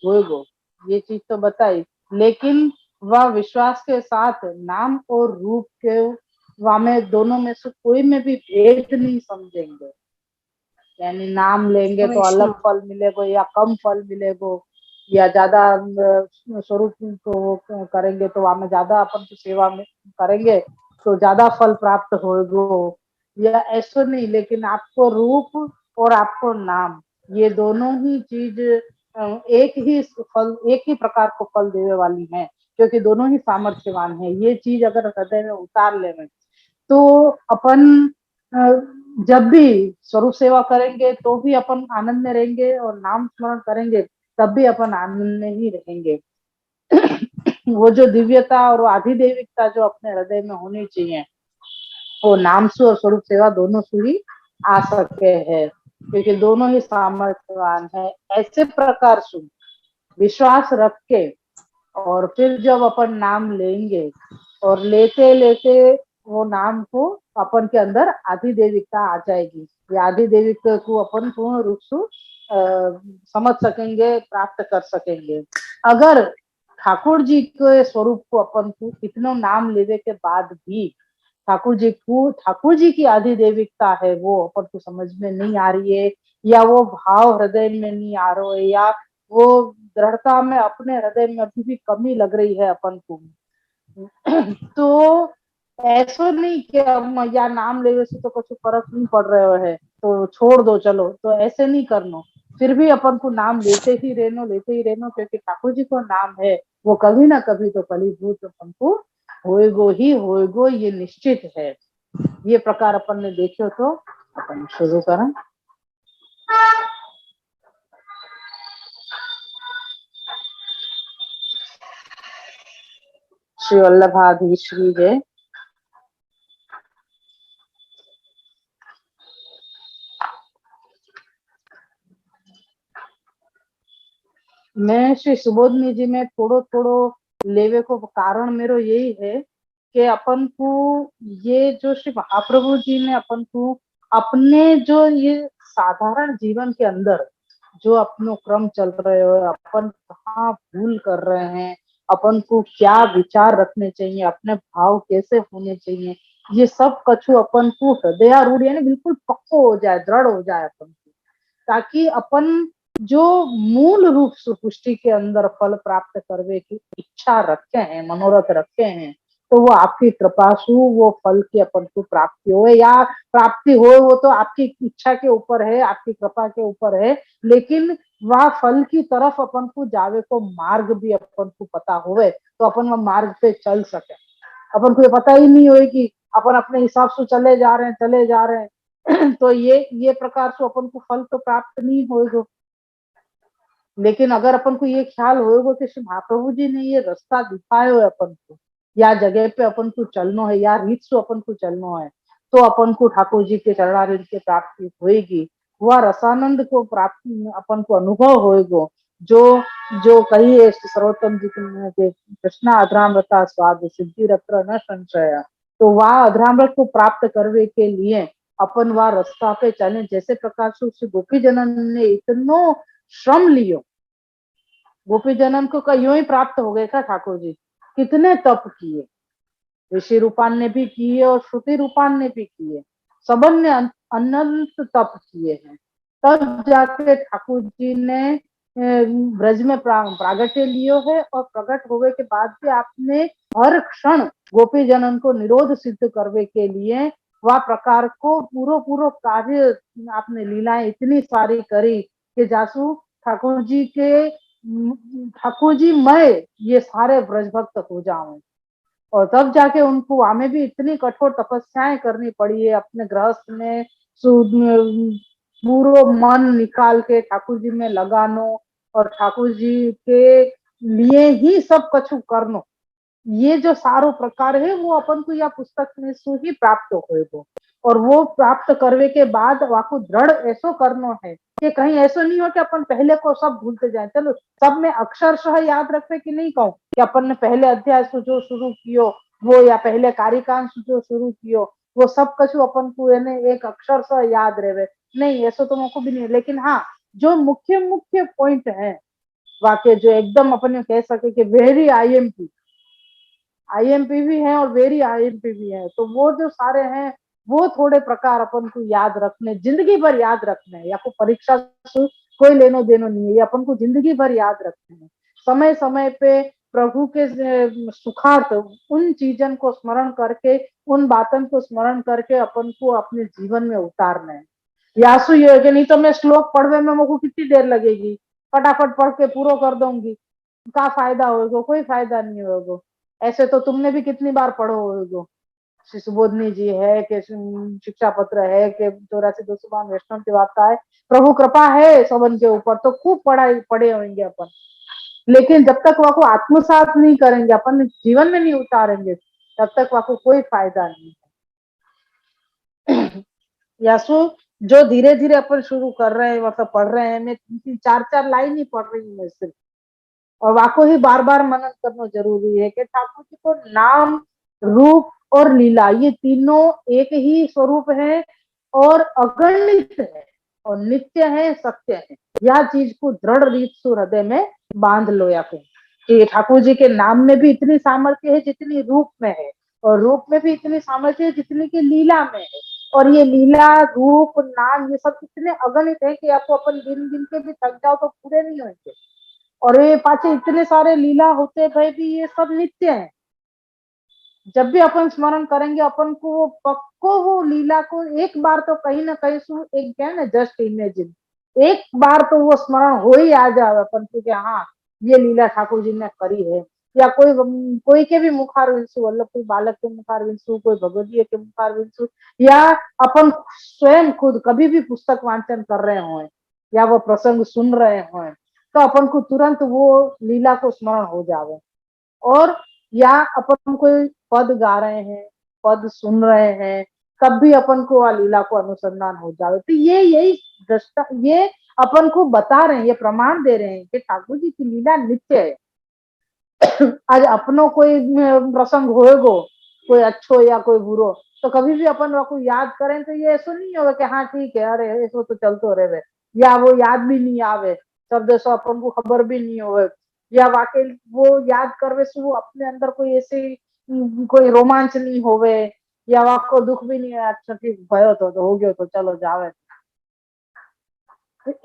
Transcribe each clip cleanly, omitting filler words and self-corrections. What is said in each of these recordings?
होएगो, ये चीज तो बताई, लेकिन वह विश्वास के साथ नाम और रूप के वामे दोनों में से कोई में भी भेद नहीं समझेंगे। यानी नाम लेंगे तो अलग वैष्णव। फल मिलेगो या कम फल मिलेगो, या ज्यादा स्वरूप को करेंगे तो वहां में ज्यादा अपन की सेवा में करेंगे तो ज्यादा फल प्राप्त होगो, या ऐसा नहीं। लेकिन आपको रूप और आपको नाम, ये दोनों ही चीज एक ही फल, एक ही प्रकार को फल देने वाली है, क्योंकि दोनों ही सामर्थ्यवान है। ये चीज अगर हृदय में उतार ले तो अपन जब भी स्वरूप सेवा करेंगे तो भी अपन आनंद में रहेंगे, और नाम स्मरण करेंगे तब भी अपन आनंद में ही रहेंगे। वो जो दिव्यता और वो आधिदेविकता जो अपने हृदय में होनी चाहिए, वो नाम से और स्वरूप सेवा दोनों से ही आ सके है, क्योंकि दोनों ही सामर्थ्यवान है। ऐसे प्रकार से विश्वास रख के और फिर जब अपन नाम लेंगे और लेते लेते वो नाम को अपन के अंदर आधिदेविकता आ जाएगी, ये आधिदेविकता को अपन पूर्ण रूप से समझ सकेंगे, प्राप्त कर सकेंगे। अगर ठाकुर जी के स्वरूप को अपन को इतना नाम लेने के बाद भी ठाकुर जी की आधिदेविकता है वो अपन को समझ में नहीं आ रही है, या वो भाव हृदय में नहीं आ रहा है, या वो दृढ़ता में अपने हृदय में अभी भी कमी लग रही है अपन को, तो ऐसा नहीं कि अब या नाम लेने से तो कुछ फर्क नहीं पड़ रहा है तो छोड़ दो चलो, तो ऐसे नहीं करना। फिर भी अपन को नाम लेते ही रहना, क्योंकि ठाकुर जी को नाम है वो कभी ना कभी तो फलीभूत अपन को होएगो ही होएगो, ये निश्चित है। ये प्रकार अपन ने देखो तो अपन शुरू करें। श्री वल्लभाधीश श्री जय। मैं श्री सुबोधनी जी में थोड़ो थोड़ो लेवे को कारण मेरो यही है कि अपन को ये जो श्री महाप्रभु जी ने अपन को अपने जो ये साधारण जीवन के अंदर जो अपनो क्रम चल रहे हो, अपन कहाँ भूल कर रहे हैं, अपन को क्या विचार रखने चाहिए, अपने भाव कैसे होने चाहिए, ये सब कछु अपन को हृदयारूढ़ यानी बिल्कुल पक्को हो जाए, दृढ़ हो जाए अपन को, ताकि अपन जो मूल रूप से पुष्टि के अंदर फल प्राप्त करने की इच्छा रखे हैं, मनोरथ रखे हैं, तो वो आपकी कृपा से वो फल की अपन को प्राप्ति हो या प्राप्ति हो, वो तो आपकी इच्छा के ऊपर है, आपकी कृपा के ऊपर है। लेकिन वह फल की तरफ अपन को जावे को मार्ग भी अपन को पता होवे, तो अपन वह मार्ग पे चल सके। अपन को ये पता ही नहीं होए कि अपन अपने हिसाब से चले जा रहे हैं तो ये प्रकार से अपन को फल तो प्राप्त नहीं होएगा। लेकिन अगर अपन को ये ख्याल होएगा कि श्री महाप्रभु जी ने ये रास्ता दिखाया है अपन को, या जगह पे अपन को चलना है, या रीत से अपन को चलना है, तो अपन को ठाकुर जी के चरणारिंद की प्राप्ति होएगी। वह रसानंद को प्राप्ति अपन को अनुभव होएगा, जो जो कही है सर्वोत्तम जी के कृष्णा अधरामृता स्वाद सिद्धि रत्र न संशय, तो वह अधरामृत को प्राप्त करने के लिए अपन वह रास्ता पे चले। जैसे प्रकार से गोपी जनन ने इतनो श्रम लियो, गोपी जनन को यूं ही प्राप्त हो गए था ठाकुर जी, कितने तप किए, ऋषि रूपान ने भी किए और श्रुति रूपान ने भी किए, सबन ने अनंत तप किए हैं, तब जाके ठाकुर जी ने ब्रज में प्रागट्य लियो है, और प्रकट होने के बाद भी आपने हर क्षण गोपी जनन को निरोध सिद्ध करने के लिए वह प्रकार को पूरा पूरा कार्य आपने लीलाएं इतनी सारी करी कि जासू ठाकुर जी मैं ये सारे ब्रज भक्त हो जाऊं। और तब जाके उनको हमें भी इतनी कठोर तपस्याएं करनी पड़ी है, अपने गृहस्थ में पूरा मन निकाल के ठाकुर जी में लगानो, और ठाकुर जी के लिए ही सब कछु करनो। ये जो सारो प्रकार है वो अपन को यह पुस्तक में से ही प्राप्त होएगा, और वो प्राप्त करने के बाद आपको दृढ़ ऐसो करना है कि कहीं ऐसा नहीं हो कि अपन पहले को सब भूलते जाए। चलो सब में अक्षरशः याद रखे कि नहीं कहूँ कि अपन ने पहले अध्याय से जो शुरू कियो वो, या पहले कारिकांश जो शुरू कियो वो सब कछु अपन को एक अक्षरशः याद रहे, नहीं ऐसा तो मुझको भी नहीं। लेकिन हाँ, जो मुख्य मुख्य पॉइंट है वाक्य जो एकदम अपन कह सके कि वेरी आईएमपी, आईएमपी भी है और वेरी आईएमपी भी है। तो वो जो सारे हैं वो थोड़े प्रकार अपन को याद रखने, जिंदगी भर याद रखने हैं, या कोई परीक्षा से कोई लेनो देनो नहीं है, ये अपन को जिंदगी भर याद रखने हैं। समय समय पे प्रभु के सुखार्थ उन चीजन को स्मरण करके, उन बातन को स्मरण करके अपन को अपने जीवन में उतारना है। यासु ये है कि नहीं तो मैं श्लोक पढ़ने में मेरे को कितनी देर लगेगी, फटाफट पढ़ के पूरा कर दूंगी, का फायदा होगा? कोई फायदा नहीं होगा। ऐसे तो तुमने भी कितनी बार पढ़ो होगा, श्री सुबोधनी जी है कि शिक्षा पत्र है कि 84-252 वैष्णव की वार्ता है, प्रभु कृपा है सबन के ऊपर, तो खूब पढ़े होंगे अपन। लेकिन जब तक वह को आत्मसात नहीं करेंगे, अपन जीवन में नहीं उतारेंगे, तब तक वह को कोई फायदा नहीं है। यासु जो धीरे धीरे अपन शुरू कर रहे हैं, मतलब पढ़ रहे हैं, मैं 3-4 लाइन ही पढ़ रही हूँ मैं सिर्फ, और वाको ही बार बार मनन करना जरूरी है कि ठाकुर जी को नाम, रूप और लीला ये तीनों एक ही स्वरूप है और अगणित है और नित्य है, सत्य है। यह चीज को दृढ़ रीत से हृदय में बांध लो। या कि ठाकुर जी के नाम में भी इतनी सामर्थ्य है जितनी रूप में है, और रूप में भी इतनी सामर्थ्य है जितनी की लीला में है। और ये लीला, रूप, नाम ये सब इतने अगणित है कि आपको अपन गिन गिन के भी थक जाओ तो पूरे नहीं होंगे। और ये पाचे इतने सारे लीला होते भाई भी, ये सब नित्य है। जब भी अपन स्मरण करेंगे अपन को वो पक्को वो लीला को एक बार तो कहीं ना कहीं सु एक क्या है ना, जस्ट इमेजिन, एक बार तो वो स्मरण हो ही आ जाए अपन को कि हाँ ये लीला ठाकुर जी ने करी है। या कोई के भी मुखार विंसु, मतलब कोई बालक के मुखार विंसु, कोई भगवदीय के मुखार विंसु, या अपन स्वयं खुद कभी भी पुस्तक वाचन कर रहे हो या वो प्रसंग सुन रहे हो, तो अपन को तुरंत वो लीला को स्मरण हो जावे। और या अपन कोई पद गा रहे हैं, पद सुन रहे हैं, तब भी अपन को वह लीला को अनुसंधान हो जावे। तो ये यही दृष्टा, ये अपन को बता रहे हैं, ये प्रमाण दे रहे हैं कि ठाकुर जी की लीला नित्य है। आज अपनो कोई प्रसंग होएगो, कोई अच्छो या कोई बुरो, तो कभी भी अपन को याद करें तो ये ऐसा नहीं होगा कि हाँ ठीक है, अरे ऐसा तो चलते रहे, या वो याद भी नहीं आवे, शब्द से अपन को खबर भी नहीं होवे, या वाकई वो याद करवे से वो अपने अंदर कोई ऐसी कोई रोमांच नहीं होवे, या वाको दुख भी नहीं है, अच्छा ठीक भयो तो हो गयो तो चलो जावे,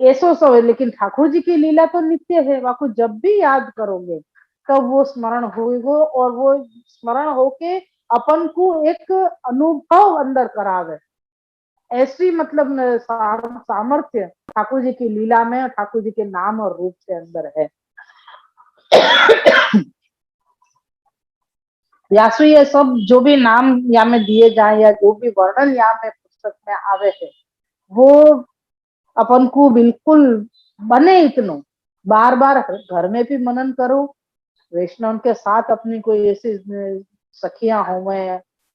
ऐसो सब है। लेकिन ठाकुर जी की लीला तो नित्य है, वाको जब भी याद करोगे तब वो स्मरण होगा, और वो स्मरण होके अपन को एक अनुभव अंदर करावे। ऐसी मतलब सामर्थ्य ठाकुर जी की लीला में, ठाकुर जी के नाम और रूप के अंदर है। यासु ये सब जो भी नाम यहाँ में दिए जाए या जो भी वर्णन यहाँ में पुस्तक में आवे है, वो अपन को बिल्कुल बने इतनो बार बार घर में भी मनन करो, वैष्णव के साथ अपनी कोई ऐसी सखियां हो,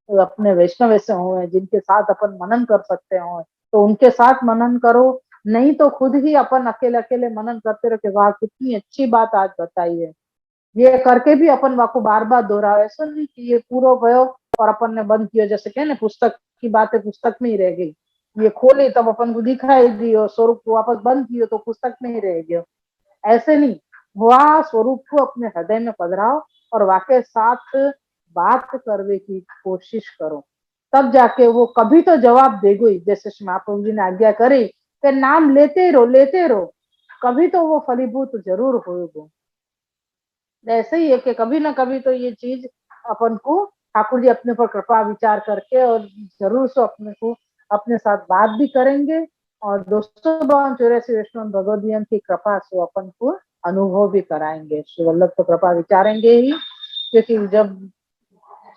अपने वैष्णव ऐसे हो जिनके साथ अपन मनन कर सकते हो, तो उनके साथ मनन करो। नहीं तो खुद ही अपन अकेले अकेले मनन करते रहो कि वाह कितनी अच्छी बात आज बताई है। ये करके भी अपन वाको बार बार दोहराओ, ऐसा नहीं कि ये पूरा भयो और अपन ने बंद किया, जैसे कहे ना पुस्तक की बातें पुस्तक में ही रह गई, ये खोली तब अपन को दिखाई दी और स्वरूप को वापस बंद किया तो पुस्तक में ही रह गया। ऐसे नहीं, वह स्वरूप को अपने हृदय में पधराओ और वाके साथ बात करने की कोशिश करो, तब जाके वो कभी तो जवाब देगो ही। जैसे महाप्रभु जी ने आज्ञा करी कि नाम लेते रहो, कभी तो वो फलीभूत जरूर होगा। ऐसे ही है कि कभी ना कभी तो ये चीज अपन को ठाकुर जी अपने पर कृपा विचार करके और जरूर से अपने को अपने साथ बात भी करेंगे, और 252 वैष्णव भगवदियन की कृपा से अपन को अनुभव भी कराएंगे। श्री वल्लभ तो कृपा विचारेंगे ही, क्योंकि जब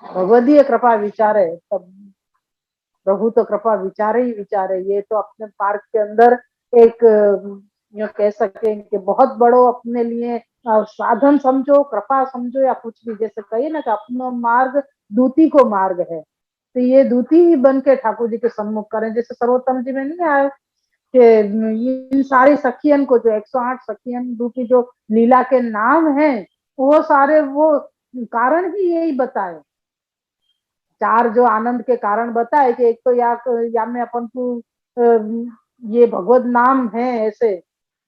भगवदीय कृपा विचारे तब प्रभु तो कृपा विचारे ही विचारे। ये तो अपने पार्क के अंदर एक यो कह सके कि बहुत बड़ो अपने लिए साधन समझो, कृपा समझो, या कुछ भी, जैसे कहिए ना कि अपना मार्ग दूती को मार्ग है, तो ये दूती ही बन के ठाकुर जी के सम्मुख करें। जैसे सर्वोत्तम जी में नहीं आए कि इन सारी सखियन को, जो 108 सखियन रूपी जो लीला के नाम है, वो सारे वो कारण ही यही बताए, चार जो आनंद के कारण बताए कि एक तो या में अपन को ये भगवत नाम है ऐसे,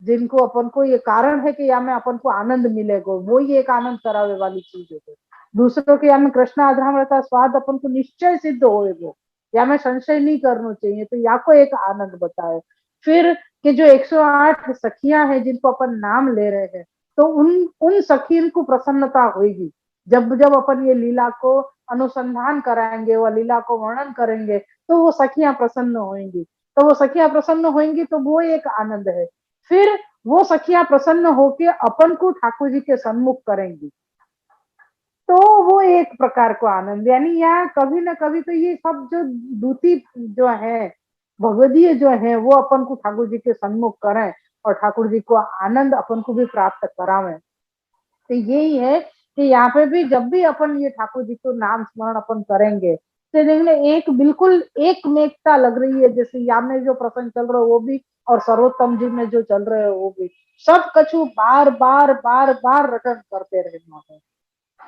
जिनको अपन को ये कारण है कि या में अपन को आनंद मिलेगा, वो ही एक आनंद करावे वाली चीज है। दूसरों के या में कृष्ण आध्यामृता स्वाद अपन को निश्चय सिद्ध होएगो, या में संशय नहीं करना चाहिए, तो या को एक आनंद बताए। फिर कि जो 108 सखियां हैं जिनको अपन नाम ले रहे हैं, तो उन उन सखियों को प्रसन्नता होगी। जब जब अपन ये लीला को अनुसंधान कराएंगे, वह लीला को वर्णन करेंगे, तो वो सखियां प्रसन्न होंगी। तो वो सखियां प्रसन्न होंगी तो वो एक आनंद है। फिर वो सखियां प्रसन्न होके अपन को ठाकुर जी के सम्मुख करेंगी, तो वो एक प्रकार को आनंद। यानी यहाँ कभी ना कभी तो ये सब जो दूती जो है, भगवदीय जो है, वो अपन को ठाकुर जी के सम्मुख करें और ठाकुर जी को आनंद अपन को भी प्राप्त करावे। तो यही है कि यहाँ पे भी जब भी अपन ये ठाकुर जी को नाम स्मरण अपन करेंगे, तो देखने एक बिल्कुल एक मेकता लग रही है। जैसे यहाँ में जो प्रसंग चल रहा है वो भी, और सर्वोत्तम जी में जो चल रहे हैं वो भी, सब कछु बार बार बार बार रटन करते रहना है।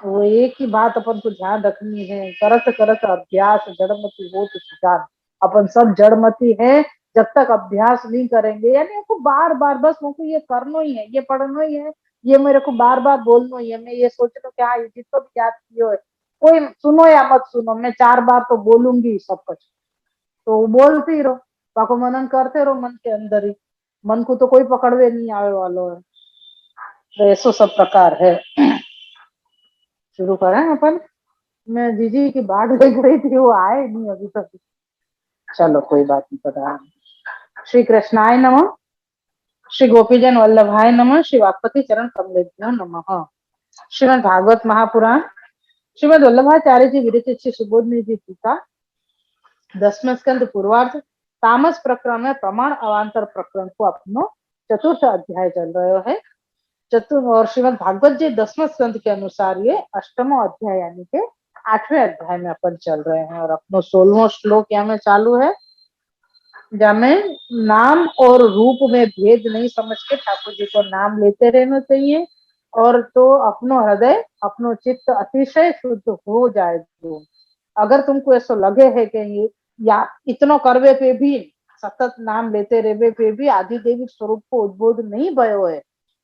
वो एक ही बात अपन को ध्यान रखनी है, करत करत अभ्यास जड़मती हो तो सुजान। अपन सब जड़मती है, जब तक अभ्यास नहीं करेंगे, यानी आपको बार बार बस मुझको ये करना ही है, ये पढ़ना ही है, ये मेरे को बार बार बोलना ही है। मैं ये सोच लो कि हाँ ये जितना भी याद किए हो, कोई सुनो या मत सुनो, मैं 4 बार तो बोलूंगी सब कुछ, तो बोलते ही रहो, बाको मनन करते रहो मन के अंदर ही। मन को तो कोई पकड़वे नहीं आवे वालों है। तो ऐसा सब प्रकार है। शुरू करें अपन। मैं जीजी की बाट देख रही थी, वो आए नहीं अभी तक। चलो कोई बात नहीं, पता। श्री कृष्णाय नमः, श्री गोपीजन वल्लभाय नमः, श्री वाक्पति चरण कमलेभ्यो नमः। श्रीमद् भागवत महापुराण श्रीमद् वल्लभाचार्य जी विरचित श्री सुबोधनी जी टीका 10वें स्कंद पूर्वार्ध तामस प्रकरण में प्रमाण अवान्तर प्रकरण को अपनो चतुर्थ अध्याय चल रहे है। और श्रीमद् भागवत जी 10वें स्कंद के अनुसार ये 8वां अध्याय यानी के 8वें अध्याय में अपन चल रहे हैं। और अपनो 16वां श्लोक यहाँ में चालू है, जहाँ नाम और रूप में भेद नहीं समझ के ठाकुर जी को नाम लेते रहना चाहिए, और तो अपनो हृदय अपनो चित्त अतिशय शुद्ध हो जाएगा। अगर तुमको ऐसा लगे है कि ये या इतनो करवे पे भी, सतत नाम लेते रहे पे भी आधिदेविक स्वरूप को उद्बोध नहीं भयो है,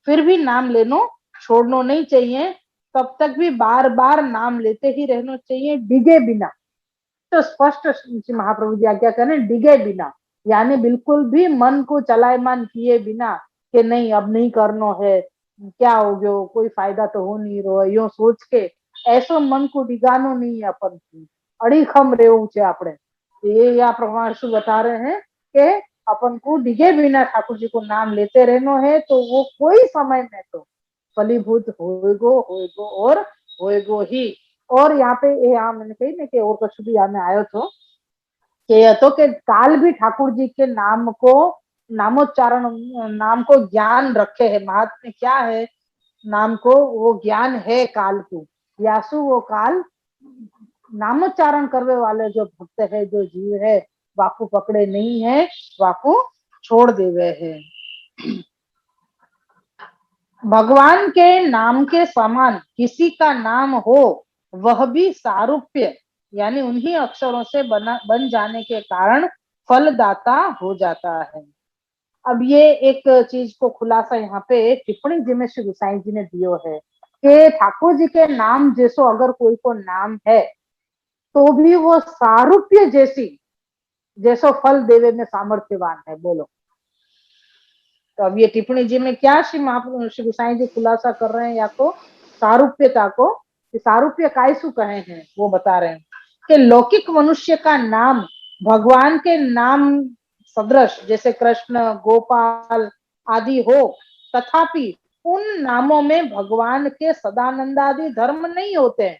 फिर भी नाम लेनो छोड़ना नहीं चाहिए। तब तक भी बार बार नाम लेते ही रहना चाहिए, डिगे बिना। तो स्पष्ट महाप्रभु जी आज्ञा करें, डिगे बिना, यानी बिल्कुल भी मन को चलायमान किए बिना कि नहीं अब नहीं करना है, क्या हो गयो, कोई फायदा तो हो नहीं रहा, यो सोच के ऐसो मन को डिगानो नहीं है। अपन अड़ीखम रेवू छे आपने। ये या प्रमाण से बता रहे हैं कि अपन को डिगे बिना ठाकुर जी को नाम लेते रहना है, तो वो कोई समय में तो फलीभूत होएगो और होएगो ही। और यहाँ पे यहाँ मैंने कही ना कि और कुछ भी यहाँ में आयो तो कि तो के काल भी ठाकुर जी के नाम को नामोच्चारण, नाम को ज्ञान रखे है। महात्म्य क्या है नाम को, वो ज्ञान है काल को। यासु वो काल नामोच्चारण करने वाले जो भक्त है, जो जीव है, वाकु पकड़े नहीं है, वाकु छोड़ देवे है। भगवान के नाम के समान किसी का नाम हो, वह भी सारूप्य यानी उन्हीं अक्षरों से बन जाने के कारण फलदाता हो जाता है। अब ये एक चीज को खुलासा यहाँ पे टिप्पणी जी में श्री गुसाई जी ने दियो है कि ठाकुर जी के नाम जैसो अगर कोई को नाम है, तो भी वो सारूप्य जैसी जैसो फल देवे में सामर्थ्यवान है। बोलो, तो अब ये टिप्पणी जी में क्या श्री महाप्रभु श्री गुसाई जी खुलासा कर रहे हैं, या तो सारूप्यता को, सारूप्य कायसु कहे हैं वो बता रहे हैं कि लौकिक मनुष्य का नाम भगवान के नाम सदृश जैसे कृष्ण गोपाल आदि हो, तथापि उन नामों में भगवान के सदानंद आदि धर्म नहीं होते हैं,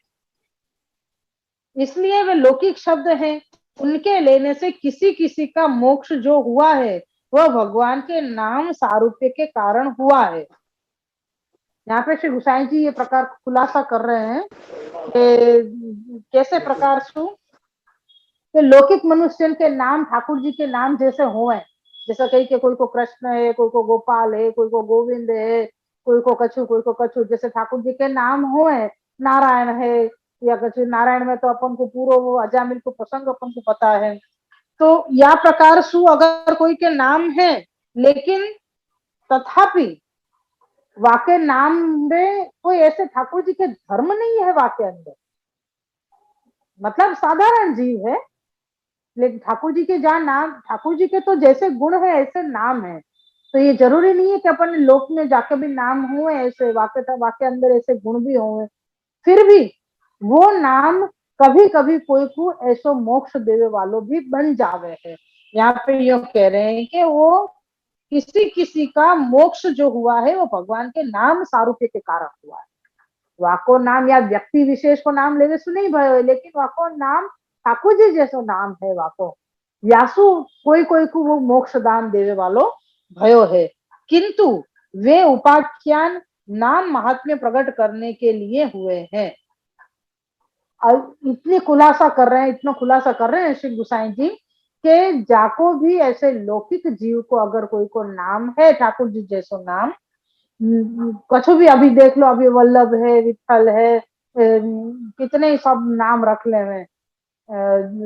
इसलिए वे लौकिक शब्द हैं। उनके लेने से किसी किसी का मोक्ष जो हुआ है, वह भगवान के नाम सारूप्य के कारण हुआ है। यहाँ पे श्री गुसाई जी ये प्रकार खुलासा कर रहे हैं कि कैसे प्रकार से कि लौकिक मनुष्य के नाम ठाकुर जी के नाम जैसे हुए, जैसा कही कि कोई को कृष्ण है, कोई को गोपाल है, कोई को गोविंद है, कोई को कछु, कोई को कछु, जैसे ठाकुर जी के नाम हुए। नारायण है या कछु, नारायण में तो अपन को पूरा वो अजामिल को प्रसंग अपन को पता है। तो या प्रकार सु अगर कोई के नाम है, लेकिन तथापि वाके नाम में कोई ऐसे ठाकुर जी के धर्म नहीं है वाके अंदर, मतलब साधारण जीव है, लेकिन ठाकुर जी के जहाँ नाम, ठाकुर जी के तो जैसे गुण है ऐसे नाम है, तो ये जरूरी नहीं है कि अपन लोक में जाके भी नाम हुए ऐसे वाके, वाके अंदर ऐसे गुण भी हुए, फिर भी वो नाम कभी कभी कोई को ऐसो मोक्ष देवे वालों भी बन जावे है। यहाँ पे यो कह रहे हैं कि वो किसी किसी का मोक्ष जो हुआ है वो भगवान के नाम सारूप्य के कारण हुआ है। वाको नाम या व्यक्ति विशेष को नाम लेवे सु नहीं भयो, लेकिन वाको नाम ठाकुर जी जैसो नाम है वाको, यासु कोई कोई को वो मोक्ष दान देवे वालो भयो है, किंतु वे उपाख्यान नाम महात्म्य प्रकट करने के लिए हुए हैं। और इतनी खुलासा कर रहे हैं, इतना खुलासा कर रहे हैं श्री गुसाई जी के जाको भी ऐसे लौकिक जीव को अगर कोई को नाम है ठाकुर जी जैसो नाम, कछु भी अभी देख लो, अभी वल्लभ है, विठल है, कितने सब नाम रख ले हैं,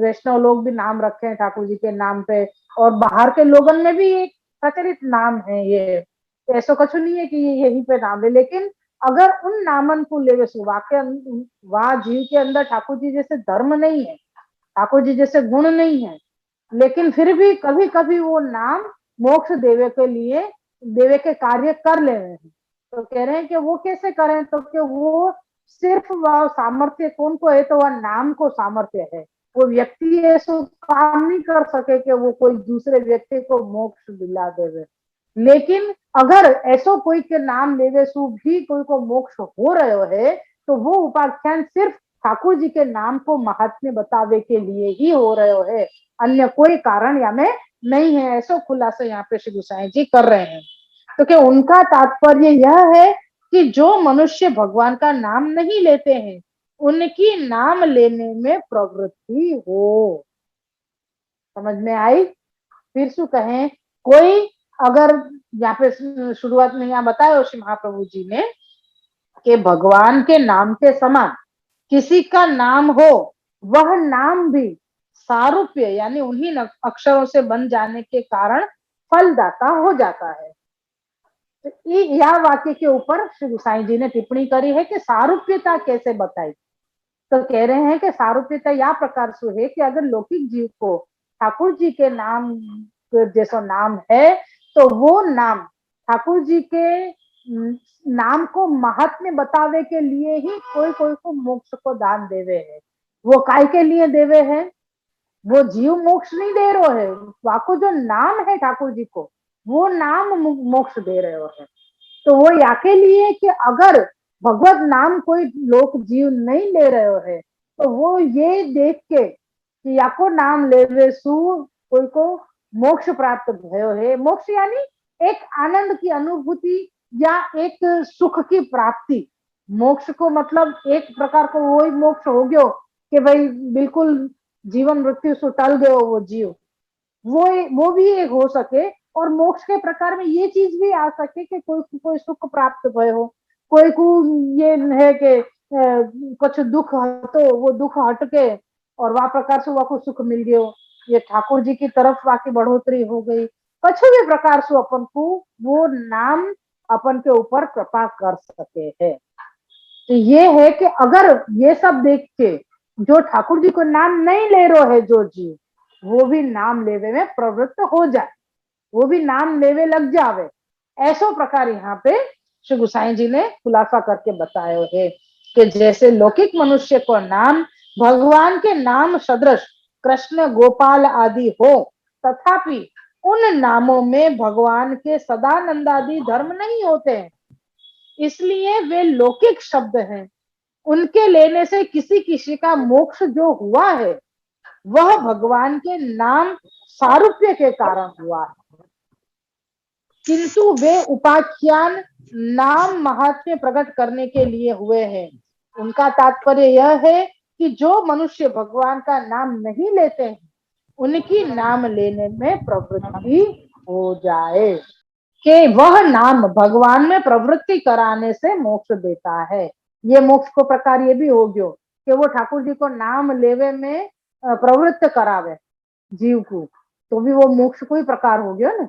वैष्णव लोग भी नाम रखे हैं ठाकुर जी के नाम पे, और बाहर के लोगन में भी एक प्रचलित नाम है ये, ऐसा कुछ नहीं है कि यही पे नाम है, लेकिन अगर उन नामन को लेवे सो वाक्य वहां जीव के अंदर ठाकुर जी जैसे धर्म नहीं है, ठाकुर जी जैसे गुण नहीं है, लेकिन फिर भी कभी कभी वो नाम मोक्ष देवे के लिए, देवे के कार्य कर ले रहे हैं। तो कह रहे हैं कि वो कैसे करें, तो कि वो सिर्फ वह सामर्थ्य कौन को है, तो वह नाम को सामर्थ्य है, वो व्यक्ति ऐसा काम नहीं कर सके कि वो कोई दूसरे व्यक्ति को मोक्ष दिला देवे, लेकिन अगर ऐसो कोई के नाम लेवे सु भी कोई को मोक्ष हो रहे है, तो वो उपाख्यान सिर्फ ठाकुर जी के नाम को महात्म्य बतावे के लिए ही हो रहे है, अन्य कोई कारण या में नहीं है, ऐसा खुलासा यहाँ पे श्री गोसाई जी कर रहे हैं। तो क्या उनका तात्पर्य यह है कि जो मनुष्य भगवान का नाम नहीं लेते हैं उनकी नाम लेने में प्रवृत्ति हो। समझ में आई? फिर सु कहें, कोई अगर यहाँ पे शुरुआत में यहाँ बताया श्री महाप्रभु जी ने कि भगवान के नाम के समान किसी का नाम हो, वह नाम भी सारूप्य यानी उन्हीं अक्षरों से बन जाने के कारण फलदाता हो जाता है। तो यह वाक्य के ऊपर श्री गोसाई जी ने टिप्पणी करी है कि सारूप्यता कैसे बताई, तो कह रहे हैं कि सारूप्यता या प्रकार से है कि अगर लौकिक जीव को ठाकुर जी के नाम जैसा नाम है, तो वो नाम ठाकुर जी के नाम को महात्म्य बतावे के लिए ही कोई कोई को मोक्ष को दान देवे है। वो काय के लिए देवे है, वो जीव मोक्ष नहीं दे रहे है, वाको जो नाम है ठाकुर जी को वो नाम मोक्ष दे रहे है। तो वो या के लिए कि अगर भगवत नाम कोई लोक जीव नहीं ले रहे है, तो वो ये देख के कि याको नाम लेवे सु कोई को मोक्ष प्राप्त भयो है, मोक्ष यानी एक आनंद की अनुभूति या एक सुख की प्राप्ति, मोक्ष को मतलब एक प्रकार को वही मोक्ष हो गयो कि भाई बिल्कुल जीवन मृत्यु से टल गयो वो जीव, वो भी एक हो सके, और मोक्ष के प्रकार में ये चीज भी आ सके कि कोई कोई सुख प्राप्त भय हो, कोई को ये है कि कुछ दुख तो वो दुख हट के और वह प्रकार से वह को सुख मिल गयो, ये ठाकुर जी की तरफ वाकी बढ़ोतरी हो गई, कुछ भी प्रकार से अपन को वो नाम अपन के ऊपर कृपा कर सके है। तो ये है कि अगर ये सब देख के जो ठाकुर जी को नाम नहीं ले रहे है जो जीव, वो भी नाम लेवे में प्रवृत्त हो जाए, वो भी नाम लेवे लग जावे, ऐसा प्रकार यहाँ पे श्री गोसाई जी ने खुलासा करके बताया है कि जैसे लौकिक मनुष्य को नाम भगवान के नाम सदृश कृष्ण गोपाल आदि हो, तथापि उन नामों में भगवान के सदानंद आदि धर्म नहीं होते हैं, इसलिए वे लौकिक शब्द हैं, उनके लेने से किसी किसी का मोक्ष जो हुआ है वह भगवान के नाम सारूप्य के कारण हुआ है, किंतु वे उपाख्यान नाम महात्म्य प्रकट करने के लिए हुए हैं। उनका तात्पर्य यह है कि जो मनुष्य भगवान का नाम नहीं लेते हैं उनकी नाम लेने में प्रवृत्ति हो जाए, कि वह नाम भगवान में प्रवृत्ति कराने से मोक्ष देता है। ये मोक्ष को प्रकार ये भी हो गयो कि वो ठाकुर जी को नाम लेवे में प्रवृत्त करावे जीव को, तो भी वो मोक्ष को ही प्रकार हो गया ना,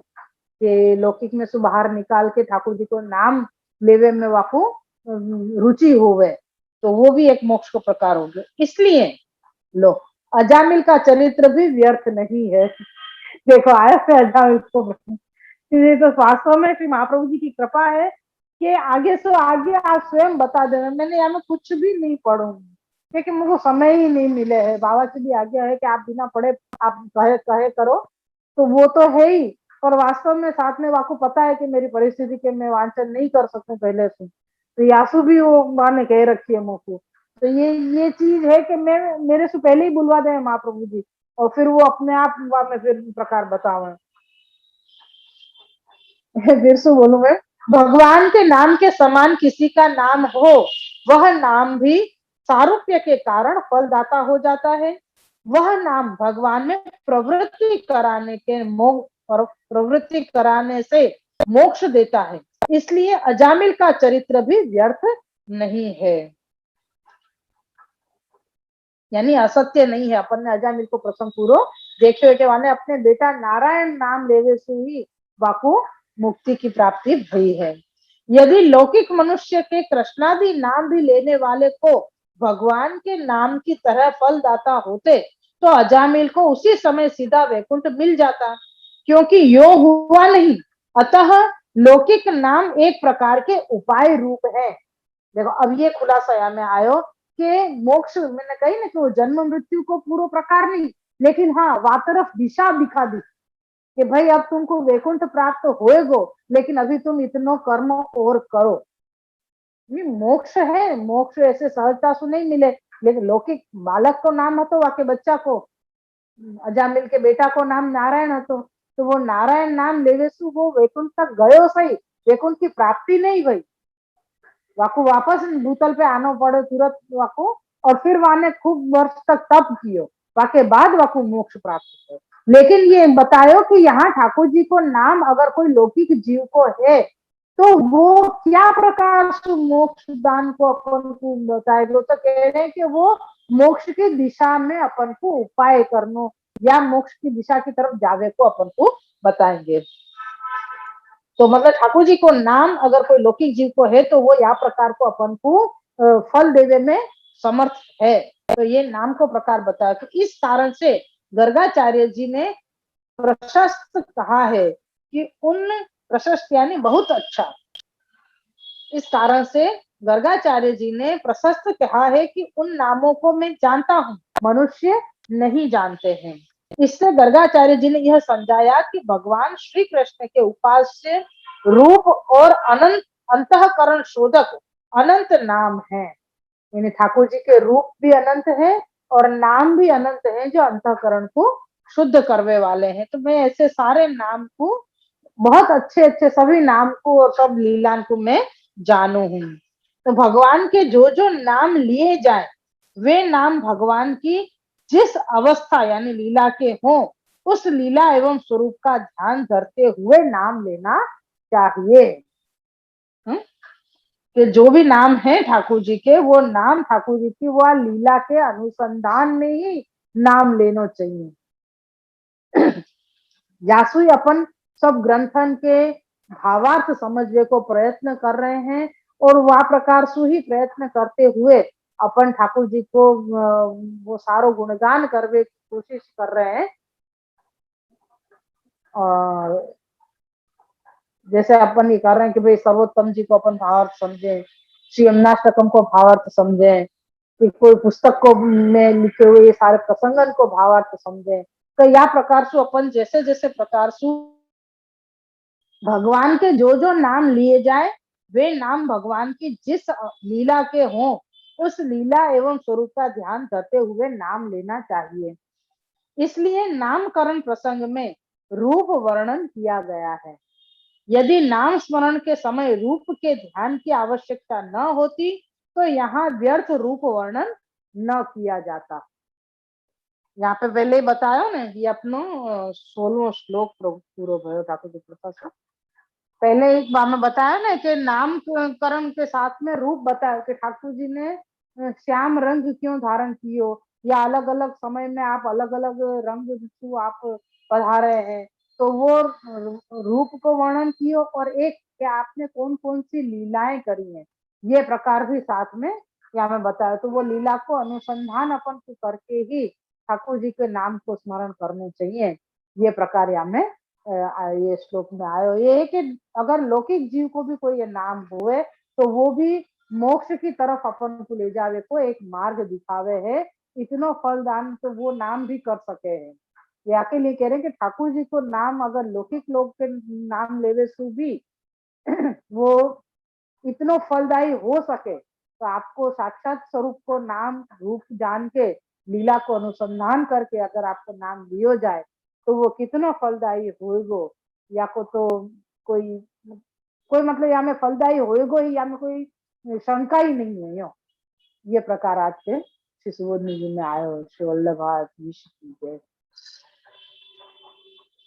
कि लौकिक में से बाहर निकाल के ठाकुर जी को नाम लेवे में वाको रुचि होवे, तो वो भी एक मोक्ष का प्रकार हो गया। इसलिए लो, अजामिल का चरित्र भी व्यर्थ नहीं है। देखो आया से अजामिल को, ये तो वास्तव में श्री महाप्रभु जी की कृपा है कि आगे से आगे आप स्वयं बता देना। मैंने यहाँ में कुछ भी नहीं पढ़ूंगी क्योंकि मुझे समय ही नहीं मिले है। बाबा की भी आज्ञा है कि आप बिना पढ़े आप कहे कहे करो, तो वो तो है ही। और वास्तव में साथ में आपको पता है कि मेरी परिस्थिति के मैं वांचन नहीं कर सकती पहले से, तो यासु भी वो माँ ने कह रखी है मुझको। तो ये चीज है कि मैं मेरे से पहले ही बुलवा दे महाप्रभु जी, और फिर वो अपने आप में फिर प्रकार बतावे। फिर से बोलूं मैं, भगवान के नाम के समान किसी का नाम हो, वह नाम भी सारूप्य के कारण फलदाता हो जाता है। वह नाम भगवान में प्रवृत्ति कराने से मोक्ष देता है। इसलिए अजामिल का चरित्र भी व्यर्थ नहीं है, यानी असत्य नहीं है। अपन ने अजामिल को प्रसंग पूरो देखे के वाने अपने बेटा नारायण नाम लेवे से ही वाकु मुक्ति की प्राप्ति हुई है। यदि लौकिक मनुष्य के कृष्णादि नाम भी लेने वाले को भगवान के नाम की तरह फलदाता होते, तो अजामिल को उसी समय सीधा वैकुंठ मिल जाता, क्योंकि योग हुआ नहीं। अतः लौकिक नाम एक प्रकार के उपाय रूप है। देखो अब ये खुलासा यहाँ में आयो कि मोक्ष मैंने कही ना कि वो जन्म मृत्यु को पूरा प्रकार नहीं, लेकिन हाँ वा तरफ दिशा दिखा दी कि भाई अब तुमको वैकुंठ प्राप्त होएगो, लेकिन अभी तुम इतनो कर्म और करो। ये मोक्ष है, मोक्ष ऐसे सहजता से नहीं मिले। लेकिन लौकिक बालक को नाम है तो वाके बच्चा को अजामिल के बेटा को नाम नारायण है, तो वो नारायण नाम लेवे सु वो वैकुंठ तक गयो सही, वैकुंठ की प्राप्ति नहीं हुई, वाको वापस भूतल पे आना पड़े तुरंत वाको, और फिर वाने खूब वर्ष तक तप कियो, वाके बाद वाको मोक्ष प्राप्त हो। लेकिन ये बतायो कि यहाँ ठाकुर जी को नाम अगर कोई लौकिक जीव को है तो वो क्या प्रकार से मोक्ष दान को अपन को बताए, वो तो कह रहे हैं कि वो मोक्ष की दिशा में अपन को उपाय करनो या मोक्ष की दिशा की तरफ जावे को अपन को बताएंगे। तो मतलब ठाकुर जी को नाम अगर कोई लौकिक जीव को है तो वो या प्रकार को अपन को फल देवे में समर्थ है। तो ये नाम को प्रकार बताया। तो इस कारण से गर्गाचार्य जी ने प्रशस्त कहा है कि उन प्रशस्त यानी बहुत अच्छा, इस कारण से गर्गाचार्य जी ने प्रशस्त कहा है कि उन नामों को मैं जानता हूं, मनुष्य नहीं जानते हैं। इससे गर्गाचार्य जी ने यह समझाया कि भगवान श्री कृष्ण के उपास्य रूप और अनंत अंतःकरण शोधक अनंत नाम है। यानी ठाकुर जी के रूप भी अनंत है और नाम भी अनंत है जो अंतःकरण को शुद्ध करने वाले हैं। तो मैं ऐसे सारे नाम को, बहुत अच्छे अच्छे सभी नाम को और सब लीला को मैं जानू हूं। तो भगवान के जो जो नाम लिए जाए वे नाम भगवान की जिस अवस्था यानी लीला के हो उस लीला एवं स्वरूप का ध्यान धरते हुए नाम लेना चाहिए। कि जो भी नाम है ठाकुर जी के, वो नाम ठाकुर जी की वह लीला के अनुसंधान में ही नाम लेना चाहिए। यासु अपन सब ग्रंथन के भावार्थ समझने को प्रयत्न कर रहे हैं और वह प्रकार से ही प्रयत्न करते हुए अपन ठाकुर जी को वो सारो गुणगान करने की कोशिश कर रहे हैं। और जैसे अपन ये कर रहे हैं कि भाई सर्वोत्तम जी को अपन भावार्थ समझे, श्री यमुनाष्टकम को भावार्थ समझे, कि कोई पुस्तक को में लिखे हुए सारे प्रसंगन को भावार्थ समझे। तो या प्रकार से अपन जैसे जैसे प्रकार से भगवान के जो जो नाम लिए जाए वे नाम भगवान की जिस लीला के हों उस लीला एवं स्वरूप का ध्यान करते हुए नाम लेना चाहिए। इसलिए नामकरण प्रसंग में रूप वर्णन किया गया है। यदि नाम स्मरण के समय रूप के ध्यान की आवश्यकता न होती तो यहाँ व्यर्थ रूप वर्णन न किया जाता। यहाँ पे पहले ही बताया ना ये अपनो 16वां श्लोक पूरा भयो ठाकुर जी कृपा से। पहले एक बार में बताया ना कि नामकरण के साथ में रूप बताया कि ठाकुर जी ने श्याम रंग क्यों धारण कियो, या अलग अलग समय में आप अलग अलग रंग आप पधारे हैं। तो वो रूप को वर्णन कियो और एक कि आपने कौन कौन सी लीलाएं करी हैं, ये प्रकार भी साथ में यहाँ में बताया। तो वो लीला को अनुसंधान अपन को करके ही ठाकुर जी के नाम को स्मरण करने चाहिए, ये प्रकार यहाँ में ये श्लोक में आयो। ये है कि अगर लौकिक जीव को भी कोई ये नाम हुए तो वो भी मोक्ष की तरफ अपन को ले जावे को एक मार्ग दिखावे है, इतनो फलदान तो वो नाम भी कर सके है। या के लिए कह रहे हैं कि ठाकुर जी को नाम अगर लौकिक लोग के नाम लेवे सु भी वो इतनो फलदायी हो सके, तो आपको साक्षात स्वरूप को नाम रूप जान के लीला को अनुसंधान करके अगर आपको नाम लियो जाए तो वो कितना फलदायी होएगो, या को तो कोई कोई मतलब यहाँ में फलदायी होएगो ही, या में कोई शंका ही नहीं है यो। ये प्रकार आज के श्री सुबोधनी जी में आयो। श्री वल्लभ विश्व की जय।